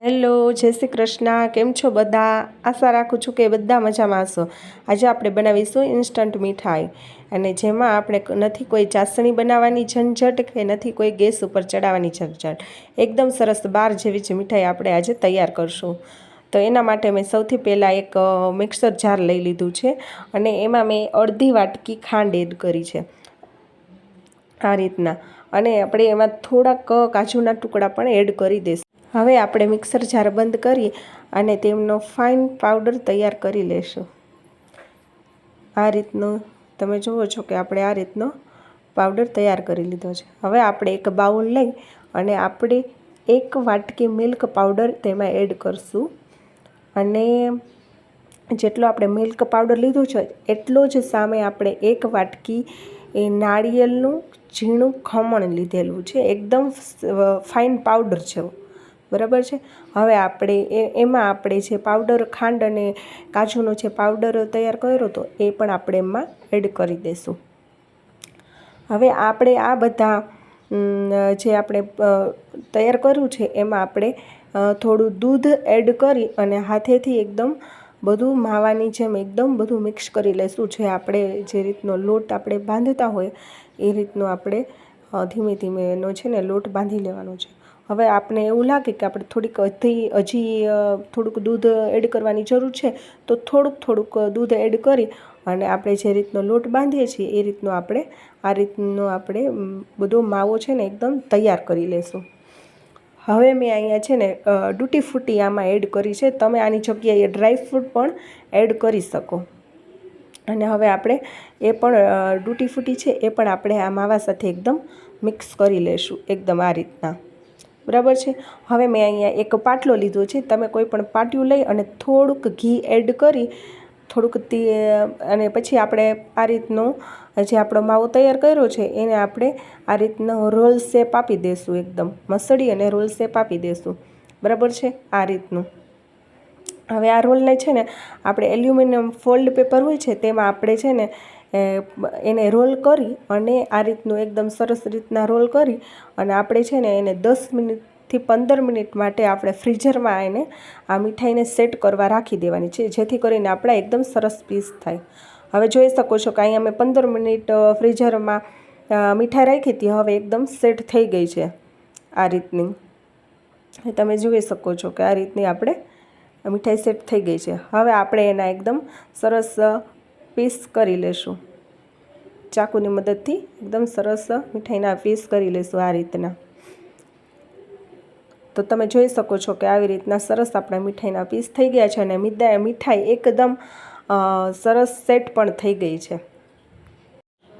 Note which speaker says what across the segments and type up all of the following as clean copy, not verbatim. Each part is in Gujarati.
Speaker 1: હેલો, જય શ્રી કૃષ્ણ. કેમ છો બધા? આશા રાખું છું કે બધા મજામાં હશો. આજે આપણે બનાવીશું ઇન્સ્ટન્ટ મીઠાઈ, અને જેમાં આપણે નથી કોઈ ચાસણી બનાવવાની ઝંઝટ કે નથી કોઈ ગેસ ઉપર ચડાવવાની ઝંઝટ. એકદમ સરસ બાર જેવી જ મીઠાઈ આપણે આજે તૈયાર કરશું. તો એના માટે મેં સૌથી પહેલાં એક મિક્સર જાર લઈ લીધું છે, અને એમાં મેં અડધી વાટકી ખાંડ એડ કરી છે આ રીતના. અને આપણે એમાં થોડાક કાજુના ટુકડા પણ એડ કરી દઈશું. હવે આપણે મિક્સર જાર બંધ કરી અને તેમનો ફાઇન પાવડર તૈયાર કરી લેશું. આ રીતનો તમે જુઓ છો કે આપણે આ રીતનો પાવડર તૈયાર કરી લીધો છે. હવે આપણે એક બાઉલ લઈ અને આપણે એક વાટકી મિલ્ક પાવડર તેમાં એડ કરશું. અને જેટલો આપણે મિલ્ક પાવડર લીધું છે એટલો જ સામે આપણે એક વાટકી નાળિયેરનું ઝીણું ખમણ લીધેલું છે, એકદમ ફાઇન પાવડર છે, બરાબર છે. હવે આપણે એમાં આપણે જે પાવડર ખાંડ અને કાજુનો જે પાવડર તૈયાર કર્યો હતો એ પણ આપણે એમાં એડ કરી દઈશું. હવે આપણે આ બધા જે આપણે તૈયાર કર્યું છે એમાં આપણે થોડું દૂધ એડ કરી અને હાથેથી એકદમ બધું માવાની જેમ એકદમ બધું મિક્સ કરી લઈશું. જે આપણે જે રીતનો લોટ આપણે બાંધતા હોય એ રીતનો આપણે ધીમે ધીમે એનો છે ને લોટ બાંધી લેવાનો છે. હવે આપણે એવું લાગે કે આપણે થોડીક હજી થોડુંક દૂધ એડ કરવાની જરૂર છે, તો થોડુંક દૂધ એડ કરી અને આપણે જે રીતનો લોટ બાંધીએ છીએ એ રીતનો આપણે બધો માવો છે ને એકદમ તૈયાર કરી લેશું. હવે મેં અહીંયા છે ને તૂટી ફૂટી આમાં એડ કરી છે. તમે આની જગ્યાએ ડ્રાયફ્રૂટ પણ એડ કરી શકો. અને હવે આપણે એ પણ તૂટી ફૂટી છે એ પણ આપણે આ માવા સાથે એકદમ મિક્સ કરી લેશું, એકદમ આ રીતના, બરાબર છે. હવે મેં અહીંયા એક પાટલો લીધો છે. તમે કોઈ પણ પાટિયું લઈ અને થોડુંક ઘી એડ કરી અને પછી આપણે આ રીતનો જે આપણો માવો તૈયાર કર્યો છે એને આપણે આ રીતનો રોલ શેપ આપી દઈશું, એકદમ મસળી અને રોલ શેપ આપી દઈશું, બરાબર છે, આ રીતનું. હવે આ રોલને છે ને આપણે એલ્યુમિનિયમ ફોલ્ડ પેપર હોય છે તેમાં આપણે છે ને એને રોલ કરી અને આ રીતનું એકદમ સરસ રીતના રોલ કરી અને આપણે છે ને એને 10 મિનિટથી 15 મિનિટ માટે આપણે ફ્રીઝરમાં એને આ મીઠાઈને સેટ કરવા રાખી દેવાની છે, જેથી કરીને આપણા એકદમ સરસ પીસ થાય. હવે જોઈ શકો છો કે અહીંયા મેં 15 મિનિટ ફ્રીઝરમાં મીઠાઈ રાખી હતી. હવે એકદમ સેટ થઈ ગઈ છે આ રીતની. તમે જોઈ શકો છો કે આ રીતની આપણે મીઠાઈ સેટ થઈ ગઈ છે. હવે આપણે એના એકદમ સરસ પીસ કરી લેશું. ચાકુની મદદથી એકદમ સરસ મીઠાઈના પીસ કરી લેશું આ રીતના. તો તમે જોઈ શકો છો કે આવી રીતના સરસ આપણા મીઠાઈના પીસ થઈ ગયા છે અને મીઠાઈ એકદમ સરસ સેટ પણ થઈ ગઈ છે.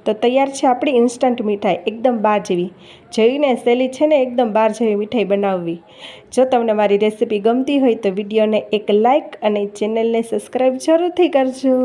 Speaker 1: તો તૈયાર છે આપણી ઇન્સ્ટન્ટ મીઠાઈ, એકદમ બાર જેવી. જોઈને સહેલી છે ને એકદમ બાર જેવી મીઠાઈ બનાવવી. જો તમને મારી રેસીપી ગમતી હોય તો વિડીયોને એક લાઇક અને ચેનલને સબસ્ક્રાઈબ જરૂરથી કરજો.